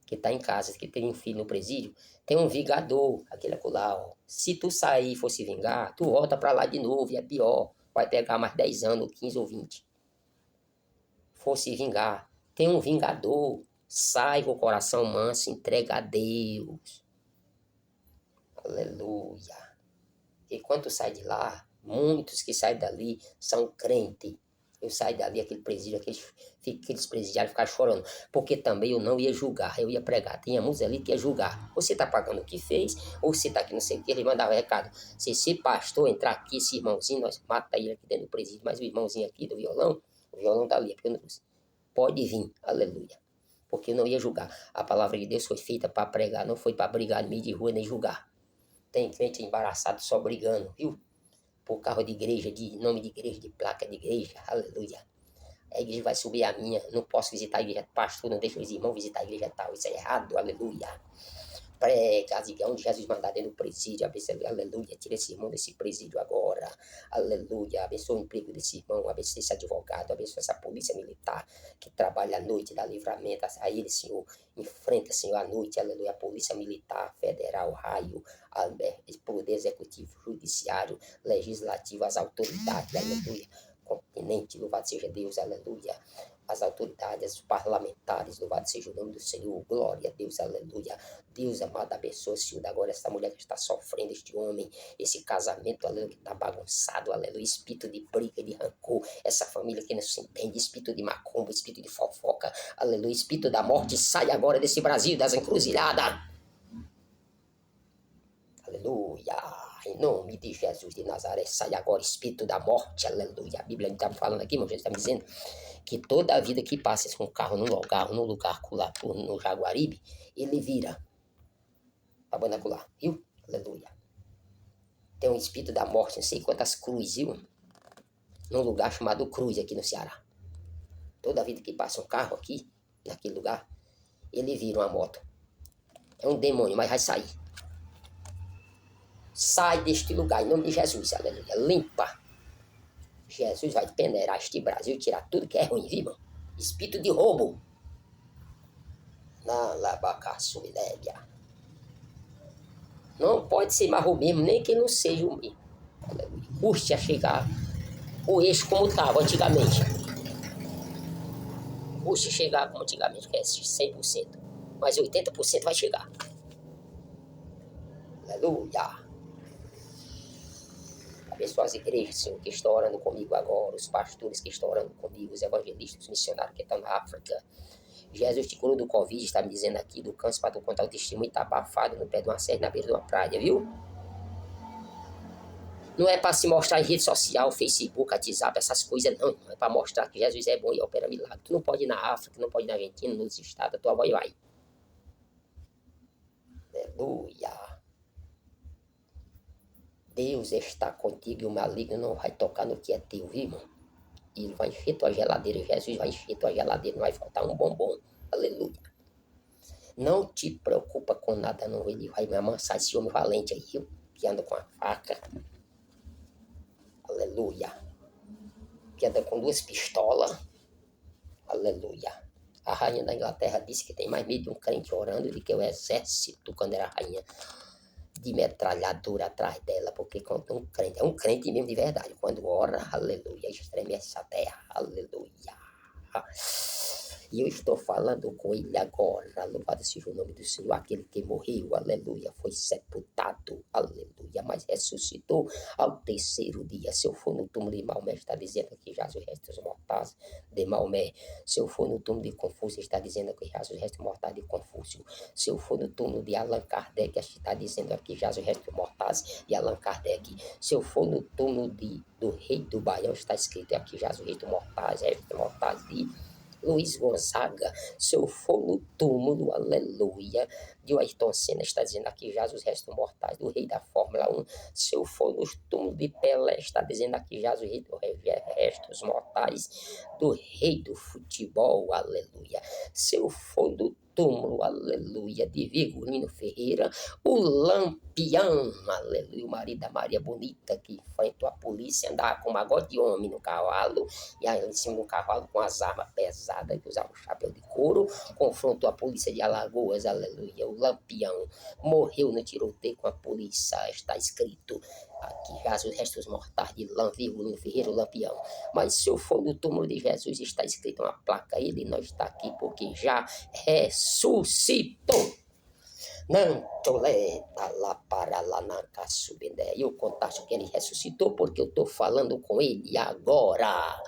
que tá em casa, que tem um filho no presídio, tem um vingador, aquele acolá, ó. Se tu sair e for se vingar, tu volta pra lá de novo e é pior. Vai pegar mais 10 anos, 15 ou 20. For se vingar, tem um vingador, sai com o coração manso, entrega a Deus. Aleluia. E quando tu sai de lá, muitos que saem dali são crentes. Eu saí dali, aquele presídio, aqueles presidiários ficaram chorando. Porque também eu não ia julgar, eu ia pregar. Tinha muitos ali que ia julgar. Você está pagando o que fez, ou você está aqui não sei o que. Ele mandava recado. Se esse pastor entrar aqui, esse irmãozinho, nós mata ele aqui dentro do presídio. Mas o irmãozinho aqui do violão, o violão tá ali, porque eu não trouxe. Pode vir, aleluia. Porque eu não ia julgar. A palavra de Deus foi feita para pregar, não foi para brigar no meio de rua nem julgar. Tem crente embaraçado só brigando, viu? Por carro de igreja, de nome de igreja, de placa de igreja, aleluia. A igreja vai subir a minha, não posso visitar a igreja, pastor, não deixa os irmãos visitar a igreja tal, isso é errado, aleluia. Prega, onde Jesus mandar dentro do presídio, aleluia, tira esse irmão desse presídio agora, aleluia, abençoa o emprego desse irmão, abençoa esse advogado, abençoa essa polícia militar que trabalha à noite, dá livramento a ele, Senhor, enfrenta, Senhor, à noite, aleluia, a polícia militar, federal, raio, poder executivo, judiciário, legislativo, as autoridades, aleluia, continente, louvado seja Deus, aleluia. As autoridades, os parlamentares, louvado seja o nome do Senhor, glória a Deus, aleluia. Deus amado, abençoa, Senhor, agora essa mulher que está sofrendo, este homem, esse casamento, aleluia, que está bagunçado, aleluia, espírito de briga, de rancor, essa família que não se entende, espírito de macumba, espírito de fofoca, aleluia, espírito da morte, sai agora desse Brasil, das encruzilhadas. Aleluia, em nome de Jesus de Nazaré, sai agora espírito da morte, aleluia. A Bíblia está falando aqui, meu Jesus está me dizendo que toda a vida que passa com um carro num lugar lá no Jaguaribe, ele vira para Banaculá, viu? Aleluia. Tem um espírito da morte, não sei quantas cruzes, viu? Num lugar chamado Cruz, aqui no Ceará. Toda a vida que passa um carro aqui, naquele lugar, ele vira uma moto. É um demônio, mas vai sair. Sai deste lugar, em nome de Jesus, aleluia. Limpa. Jesus vai peneirar este Brasil, tirar tudo que é ruim, viu, irmão? Espírito de roubo. Na labacaçu, légia. Não pode ser mais o mesmo, nem que não seja o mesmo. Aleluia. Custe a chegar o eixo como estava antigamente. Custe chegar como antigamente, que é 100%. Mas 80% vai chegar. Aleluia. Abençoa as igrejas, Senhor, que estão orando comigo agora, os pastores que estão orando comigo, os evangelistas, os missionários que estão na África. Jesus te curou do Covid, está me dizendo aqui, do câncer, para tu contar o testemunho, está abafado no pé de uma serra, na beira de uma praia, viu? Não é para se mostrar em rede social, Facebook, WhatsApp, essas coisas, não. É para mostrar que Jesus é bom e opera milagre. Tu não pode ir na África, não pode ir na Argentina, nos estados, a tua avó vai. Aleluia. Deus está contigo e o maligno não vai tocar no que é teu, viu, irmão? Ele vai encher tua geladeira, Jesus vai encher tua geladeira, não vai faltar um bombom. Aleluia. Não te preocupa com nada, não. Ele vai me amansar esse homem valente aí, viu? Que anda com a faca. Aleluia. Que anda com 2 pistolas. Aleluia. A rainha da Inglaterra disse que tem mais medo de um crente orando do que o exército, quando era rainha, de metralhadora atrás dela, porque quando é um crente mesmo de verdade, quando ora, aleluia, estremece a terra, aleluia. E eu estou falando com ele agora, louvado seja o nome do Senhor, aquele que morreu, aleluia, foi sepultado, aleluia, mas ressuscitou ao 3º dia. Se eu for no túmulo de Maomé, está dizendo que jaz os restos mortais de Maomé. Se eu for no túmulo de Confúcio, está dizendo que jaz os restos mortais de Confúcio. Se eu for no túmulo de Allan Kardec, está dizendo aqui jaz os restos mortais de Allan Kardec. Se eu for no túmulo do rei do Baião, está escrito aqui jaz os restos mortais de Luiz Gonzaga. Se eu for no túmulo, aleluia, de Ayrton Senna, está dizendo aqui jaz os restos mortais do rei da Fórmula 1. Se eu for no túmulo de Pelé, está dizendo aqui jaz os restos mortais do rei do futebol, aleluia. Se eu for no túmulo, aleluia, de Virgulino Ferreira, o Lampião, aleluia, o marido da Maria Bonita, que enfrentou a polícia, andava com um magote de homem no cavalo, e aí em cima do cavalo com as armas pesadas, que usava um chapéu de couro, confrontou a polícia de Alagoas, aleluia, o Lampião morreu no tiroteio com a polícia, está escrito aqui, jaz os restos mortais de Virgulino Ferreira, o Lampião. Mas se eu for no túmulo de Jesus, está escrito uma placa, ele não está aqui porque já ressuscitou. Não toleta lá para lá na caçubindé. Eu contaste que ele ressuscitou porque eu estou falando com ele agora.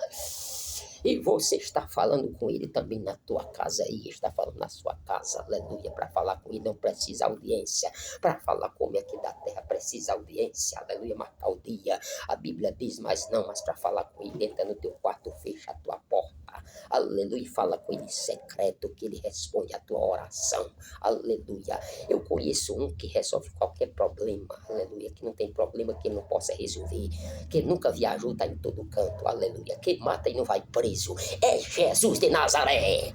E você está falando com ele também na tua casa aí, está falando na sua casa, aleluia. Para falar com ele não precisa audiência. Para falar com ele aqui da terra precisa audiência, aleluia, marcar o dia. A Bíblia diz, mas para falar com ele, entra no teu quarto, fecha a tua porta, aleluia, fala com ele em secreto, que ele responde a tua oração, aleluia. Eu conheço um que resolve qualquer problema, aleluia, que não tem problema que ele não possa resolver, que nunca viajou, está em todo canto, aleluia, que mata e não vai preso, é Jesus de Nazaré.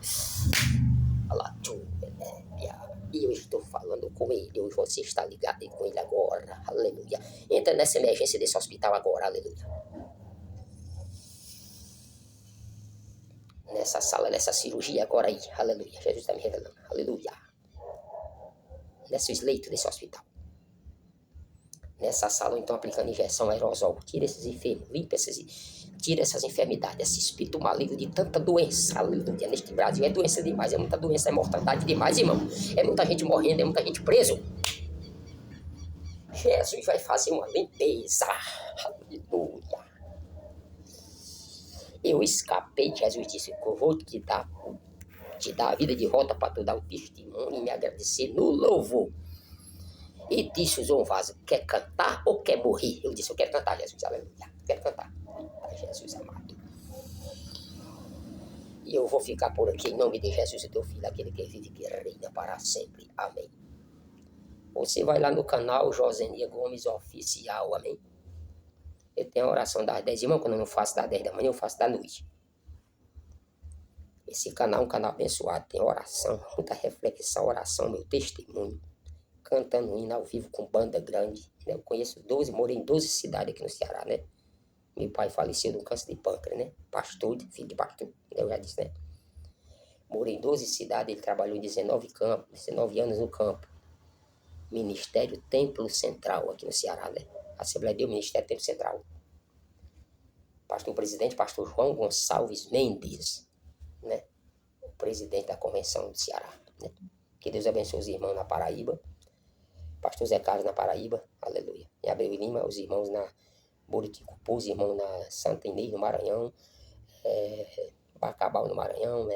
E eu estou falando com ele, e você está ligado com ele agora, aleluia. Entra nessa emergência desse hospital agora, aleluia. Nessa sala, nessa cirurgia agora aí, aleluia. Jesus está me revelando, aleluia. Nesses leitos desse hospital. Nessa sala, então, aplicando injeção aerosol. Tira esses enfermos, limpa tira essas enfermidades, esse espírito maligno de tanta doença, aleluia. Neste Brasil é doença demais, é muita doença, é mortalidade demais, irmão. É muita gente morrendo, é muita gente preso. Jesus vai fazer uma limpeza, aleluia. Eu escapei, Jesus disse que eu vou te dar a vida de volta para tu dar o testemunho e me agradecer no louvor. E disse o João Vaso, quer cantar ou quer morrer? Eu disse, eu quero cantar, Jesus, aleluia, quero cantar. Jesus amado. E eu vou ficar por aqui em nome de Jesus, teu filho, aquele que vive e que reina para sempre. Amém. Você vai lá no canal Josenia Gomes Oficial, amém? Eu tenho a oração das 10, irmão, quando eu não faço das 10 da manhã, eu faço da noite. Esse canal é um canal abençoado, tem oração, muita reflexão, oração, meu testemunho. Cantando hino ao vivo com banda grande. Né? Eu conheço 12, morei em 12 cidades aqui no Ceará, né? Meu pai faleceu de um câncer de pâncreas, né? Pastor, filho de pastor, eu já disse, né? Morei em 12 cidades, ele trabalhou em 19 anos no campo. Ministério Templo Central, aqui no Ceará, né? Assembleia de Deus, Ministério Templo Central. Pastor presidente, pastor João Gonçalves Mendes, né? O presidente da Convenção do Ceará, né? Que Deus abençoe os irmãos na Paraíba. Pastor Zé Carlos na Paraíba, aleluia. Em Abreu e Lima, os irmãos na Buriticupu, os irmãos na Santa Inês, no Maranhão, Bacabal, no Maranhão,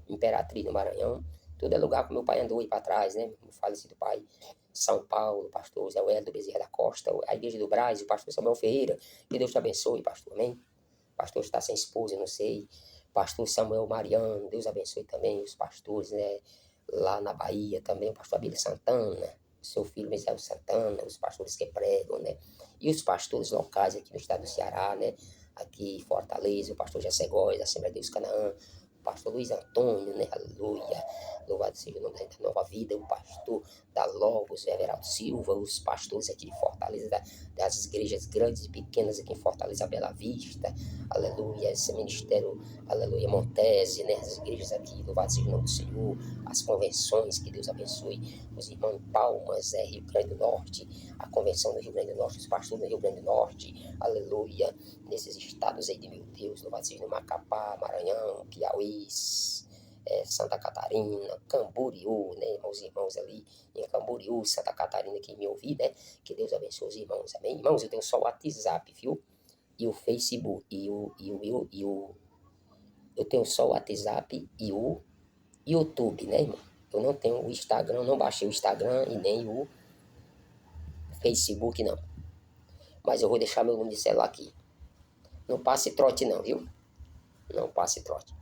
Imperatriz, no Maranhão. Tudo é lugar que meu pai andou aí para trás, né? Meu falecido pai. São Paulo, pastor Zé Hélio Bezerra da Costa, a Igreja do Brás, o pastor Samuel Ferreira. Que Deus te abençoe, pastor, amém? Pastor está sem esposa, eu não sei. Pastor Samuel Mariano, Deus abençoe também os pastores, né? Lá na Bahia também, o pastor Abílio Santana. seu filho Misael Santana, os pastores que pregam, né? E os pastores locais aqui no estado do Ceará, né? Aqui em Fortaleza, o pastor Jessé Góes, da Assembleia de Deus Canaã, o pastor Luiz Antônio, né? Aleluia. Louvado seja o nome da Nova Vida, o pastor da Logos, Everaldo Silva, os pastores aqui de Fortaleza, das igrejas grandes e pequenas aqui em Fortaleza, Bela Vista, aleluia, esse ministério, aleluia, Montese, né? As igrejas aqui, louvado seja o nome do Senhor, as convenções, que Deus abençoe os irmãos em Palmas, Rio Grande do Norte, a convenção do Rio Grande do Norte, os pastores do Rio Grande do Norte, aleluia, nesses estados aí de meu Deus, louvado seja no Macapá, Maranhão, Piauí, Santa Catarina, Camboriú, né, meus irmãos ali em Camboriú, Santa Catarina, que me ouvi, né, que Deus abençoe os irmãos, amém? Irmãos, eu tenho só o WhatsApp, viu? E o Facebook, eu tenho só o WhatsApp e o YouTube, né, irmão? Eu não tenho o Instagram, não baixei o Instagram e nem o Facebook, não. Mas eu vou deixar meu número de celular aqui. Não passe trote não, viu? Não passe trote.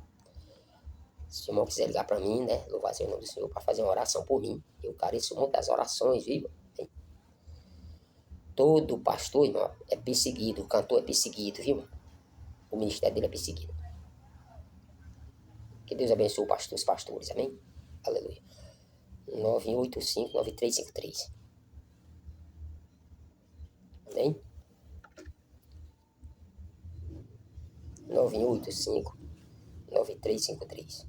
Se o irmão quiser ligar para mim, né? Louvar o nome do Senhor para fazer uma oração por mim. Eu careço muito das orações, viu? Todo pastor, irmão, é perseguido. O cantor é perseguido, viu? O ministério dele é perseguido. Que Deus abençoe os pastores, amém? Aleluia. 985-9353. Amém? 985-9353.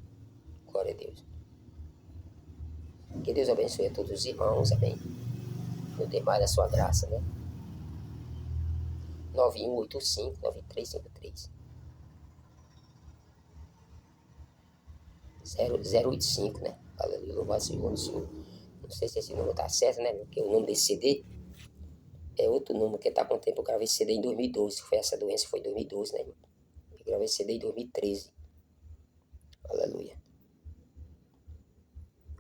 Glória a Deus. Que Deus abençoe a todos os irmãos, amém? No demais da sua graça, né? 9185-9353. 085, né? Aleluia, louvado seja o nome do Senhor. Não sei se esse número tá certo, né? Porque o nome desse CD é outro número, que tá com o tempo. Eu gravei esse CD em 2012. Foi essa doença, foi em 2012, né? Eu gravei esse CD em 2013. Aleluia.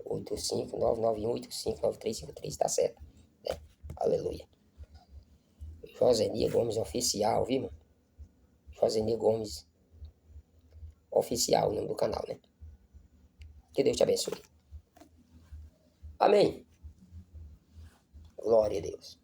85991859353, tá certo, né? Aleluia. Josenia Gomes Oficial, viu, mano? Josenia Gomes Oficial, o nome do canal, né? Que Deus te abençoe. Amém. Glória a Deus.